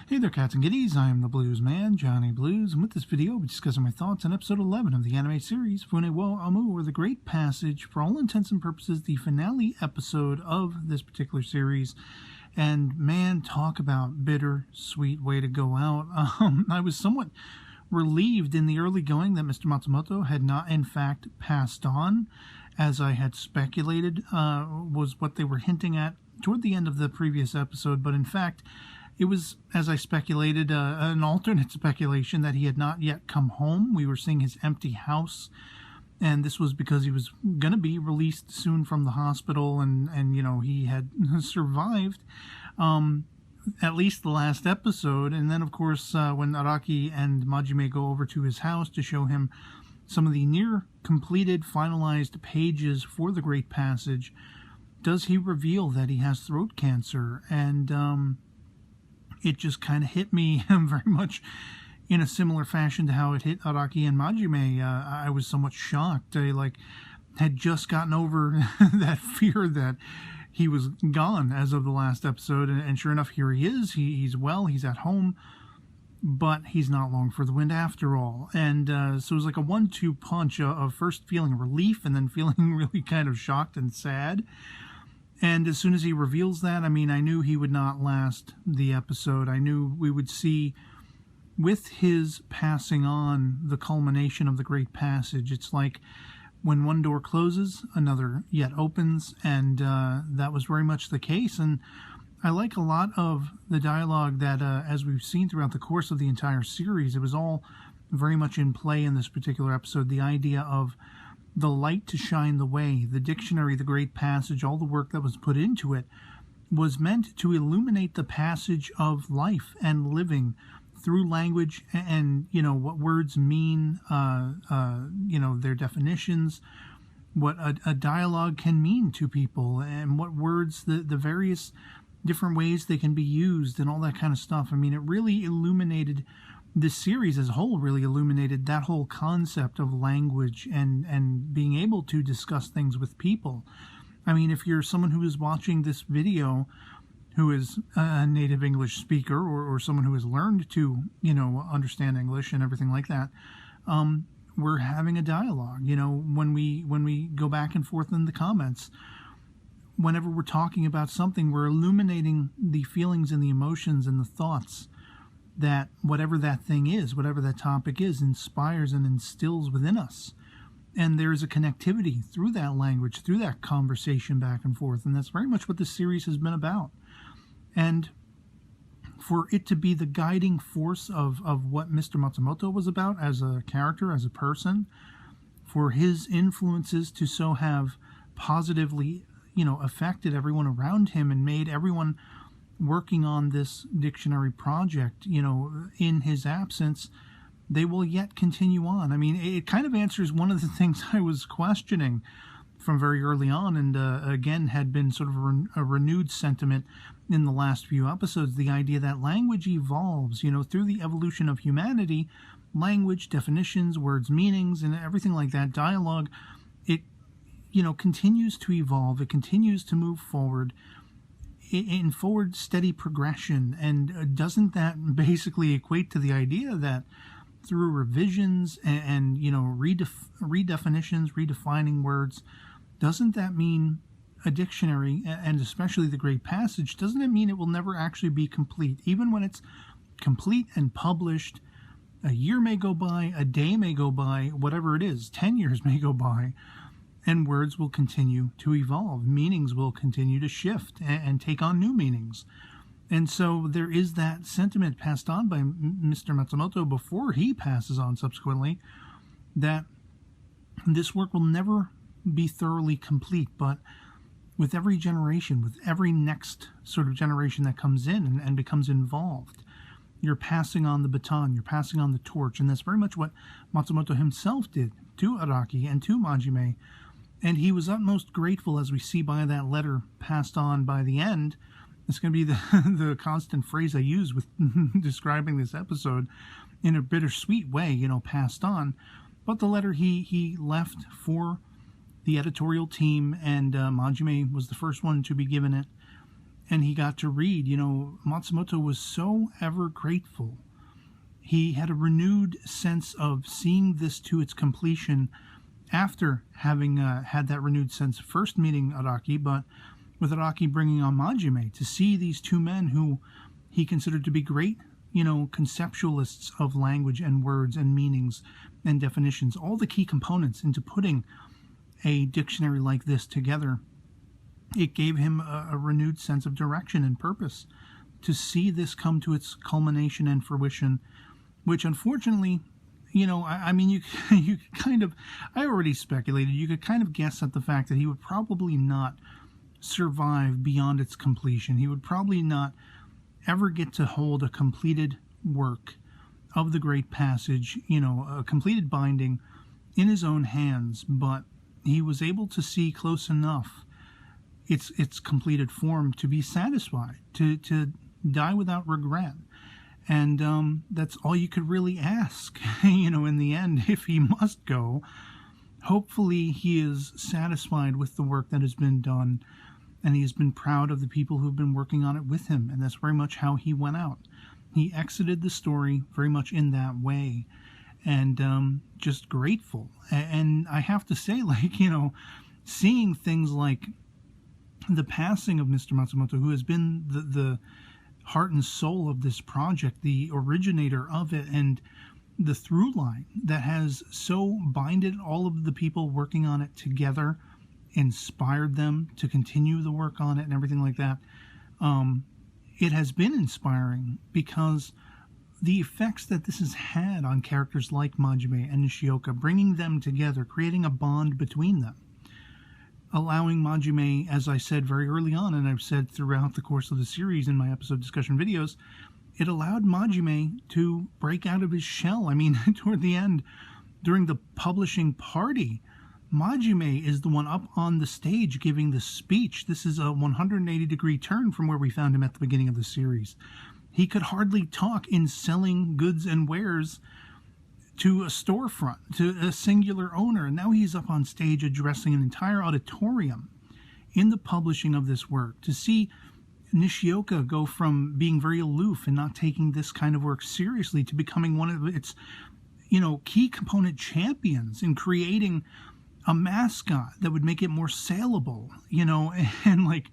Hey there, cats and kitties. I am the Blues Man, Johnny Blues, and with this video, we'll be discussing my thoughts on episode 11 of the anime series, Fune wo Amu, or The Great Passage, for all intents and purposes, the finale episode of this particular series. And man, talk about bitter-sweet way to go out. I was somewhat relieved in the early going that Mr. Matsumoto had not, in fact, passed on, as I had speculated was what they were hinting at toward the end of the previous episode, but in fact, it was, as I speculated, an alternate speculation that he had not yet come home. We were seeing his empty house, and this was because he was going to be released soon from the hospital, and you know, he had survived at least the last episode. And then, of course, when Araki and Majime go over to his house to show him some of the near-completed, finalized pages for The Great Passage, does he reveal that he has throat cancer? And it just kind of hit me very much in a similar fashion to how it hit Araki and Majime. I was somewhat shocked. I had just gotten over that fear that he was gone as of the last episode, and sure enough, here he is. He's well, he's at home, but he's not long for the wind after all. And so it was like a 1-2 punch of first feeling relief and then feeling really kind of shocked and sad. And as soon as he reveals that, I mean, I knew he would not last the episode. I knew we would see, with his passing on, the culmination of the Great Passage. It's like when one door closes, another yet opens, and that was very much the case. And I like a lot of the dialogue that, as we've seen throughout the course of the entire series, it was all very much in play in this particular episode. The idea of the light to shine the way, the dictionary, the Great Passage, all the work that was put into it was meant to illuminate the passage of life and living through language and you know, what words mean, you know, their definitions, what a dialogue can mean to people, and what words, the various different ways they can be used and all that kind of stuff. I mean, it really illuminated this series as a whole, really illuminated that whole concept of language and being able to discuss things with people. I mean, if you're someone who is watching this video who is a native English speaker or someone who has learned to, you know, understand English and everything like that, we're having a dialogue. You know, when we go back and forth in the comments, whenever we're talking about something, we're illuminating the feelings and the emotions and the thoughts that whatever that thing is, whatever that topic is, inspires and instills within us. And there's a connectivity through that language, through that conversation back and forth. And that's very much what this series has been about. And for it to be the guiding force of what Mr. Matsumoto was about as a character, as a person, for his influences to so have positively, you know, affected everyone around him and made everyone working on this dictionary project, you know, in his absence, they will yet continue on. I mean, it kind of answers one of the things I was questioning from very early on, and again had been sort of a renewed sentiment in the last few episodes, the idea that language evolves, you know, through the evolution of humanity. Language, definitions, words, meanings, and everything like that, dialogue, it, you know, continues to evolve, it continues to move forward in forward steady progression. And doesn't that basically equate to the idea that through revisions and you know, redefinitions, redefining words, doesn't that mean a dictionary, and especially the Great Passage, doesn't it mean it will never actually be complete? Even when it's complete and published, a year may go by, a day may go by, whatever it is, 10 years may go by, and words will continue to evolve. Meanings will continue to shift and take on new meanings. And so there is that sentiment passed on by Mr. Matsumoto before he passes on subsequently, that this work will never be thoroughly complete, but with every generation, with every next sort of generation that comes in and becomes involved, you're passing on the baton, you're passing on the torch. And that's very much what Matsumoto himself did to Araki and to Majime. And he was utmost grateful, as we see by that letter passed on by the end. It's going to be the constant phrase I use with describing this episode, in a bittersweet way, you know, passed on. But the letter he left for the editorial team, and Majime was the first one to be given it. and he got to read. Matsumoto was so ever grateful. He had a renewed sense of seeing this to its completion after having had that renewed sense first meeting Araki, but with Araki bringing on Majime, to see these two men who he considered to be great, conceptualists of language and words and meanings and definitions, all the key components into putting a dictionary like this together. It gave him a renewed sense of direction and purpose to see this come to its culmination and fruition, which unfortunately, you kind of, I already speculated, you could kind of guess at the fact that he would probably not survive beyond its completion. He would probably not ever get to hold a completed work of the Great Passage, a completed binding in his own hands, but he was able to see close enough its completed form to be satisfied, to die without regret. And that's all you could really ask, in the end, if he must go. Hopefully he is satisfied with the work that has been done, and he has been proud of the people who've been working on it with him, and that's very much how he went out. He exited the story very much in that way, and just grateful. And I have to say, seeing things like the passing of Mr. Matsumoto, who has been the heart and soul of this project, the originator of it, and the through line that has so binded all of the people working on it together, inspired them to continue the work on it and everything like that. It has been inspiring because the effects that this has had on characters like Majime and Nishioka, bringing them together, creating a bond between them, allowing Majime, as I said very early on, and I've said throughout the course of the series in my episode discussion videos, it allowed Majime to break out of his shell. I mean, toward the end, during the publishing party, Majime is the one up on the stage giving the speech. This is a 180-degree turn from where we found him at the beginning of the series. He could hardly talk in selling goods and wares to a storefront, to a singular owner, and now he's up on stage addressing an entire auditorium in the publishing of this work. To see Nishioka go from being very aloof and not taking this kind of work seriously to becoming one of its, key component champions in creating a mascot that would make it more saleable, and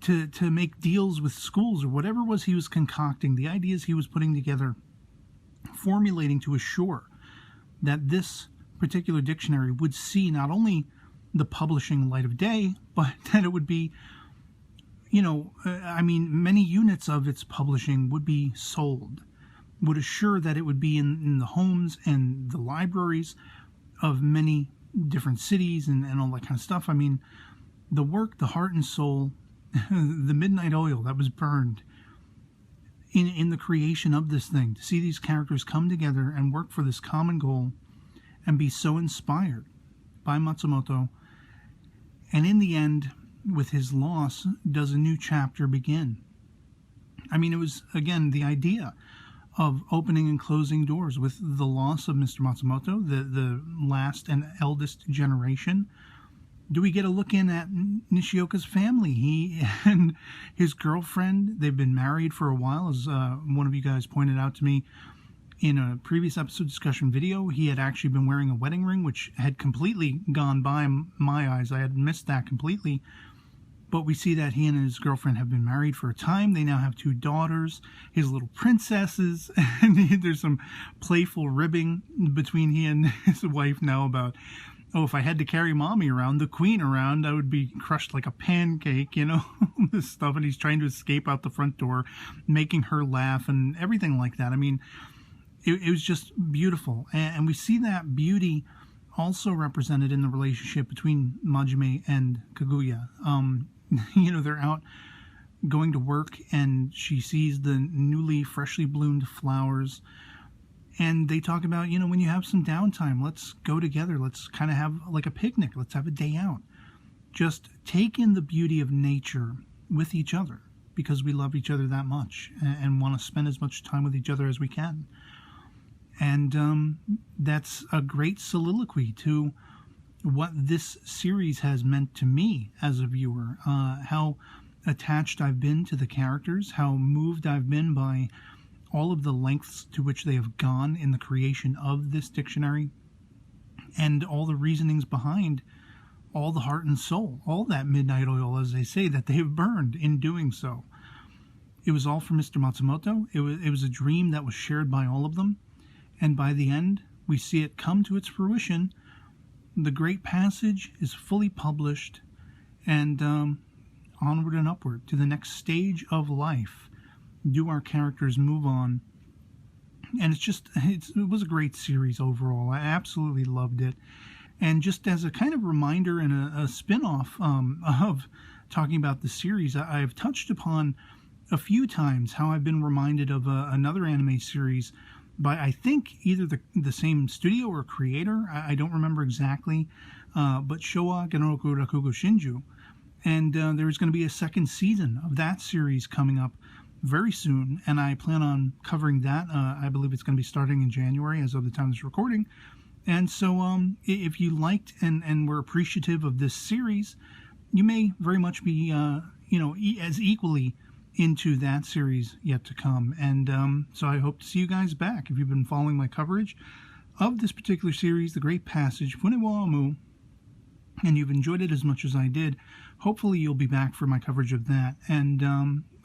to make deals with schools or whatever it was he was concocting, the ideas he was putting together, formulating to assure that this particular dictionary would see not only the publishing light of day, but that it would be, many units of its publishing would be sold, would assure that it would be in the homes and the libraries of many different cities and all that kind of stuff. I mean, the work, the heart and soul, the midnight oil that was burned in the creation of this thing, to see these characters come together and work for this common goal and be so inspired by Matsumoto. And in the end, with his loss, does a new chapter begin. I mean, it was, again, the idea of opening and closing doors with the loss of Mr. Matsumoto, the last and eldest generation. Do we get a look in at Nishioka's family? He and his girlfriend, they've been married for a while, as one of you guys pointed out to me in a previous episode discussion video. He had actually been wearing a wedding ring, which had completely gone by my eyes. I had missed that completely. But we see that he and his girlfriend have been married for a time. They now have 2 daughters, his little princesses, and there's some playful ribbing between he and his wife now about, if I had to carry mommy around, the queen around, I would be crushed like a pancake, this stuff. And he's trying to escape out the front door, making her laugh and everything like that. I mean, it was just beautiful. And we see that beauty also represented in the relationship between Majime and Kaguya. They're out going to work, and she sees the newly, freshly bloomed flowers. And they talk about, when you have some downtime, let's go together. Let's kind of have like a picnic. Let's have a day out. Just take in the beauty of nature with each other, because we love each other that much and want to spend as much time with each other as we can. And that's a great soliloquy to what this series has meant to me as a viewer. How attached I've been to the characters, how moved I've been by all of the lengths to which they have gone in the creation of this dictionary, and all the reasonings behind all the heart and soul, all that midnight oil, as they say, that they have burned in doing so. It was all for Mr. Matsumoto. It was a dream that was shared by all of them, and by the end, we see it come to its fruition. The Great Passage is fully published, and onward and upward to the next stage of life do our characters move on. And it was a great series overall. I absolutely loved it. And just as a kind of reminder and a spin-off of talking about the series, I've touched upon a few times how I've been reminded of another anime series by, I think, either the same studio or creator. I don't remember exactly, but Showa Genroku Rakugo Shinju. And there's going to be a second season of that series coming up very soon, and I plan on covering that. I believe it's going to be starting in January as of the time of this recording. And so if you liked and were appreciative of this series, you may very much be as equally into that series yet to come. And so I hope to see you guys back. If you've been following my coverage of this particular series, The Great Passage, Fune wo Amu, and you've enjoyed it as much as I did, hopefully you'll be back for my coverage of that. And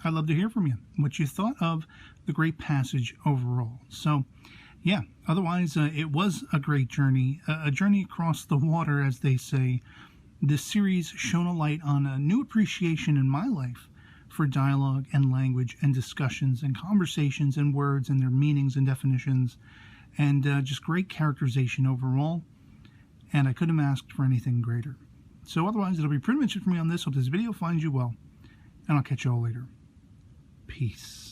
I'd love to hear from you, what you thought of The Great Passage overall. So, yeah, otherwise, it was a great journey, a journey across the water, as they say. This series shone a light on a new appreciation in my life for dialogue and language and discussions and conversations and words and their meanings and definitions, and just great characterization overall. And I couldn't have asked for anything greater. So otherwise, it'll be pretty much it for me on this. Hope this video finds you well, and I'll catch you all later. Peace.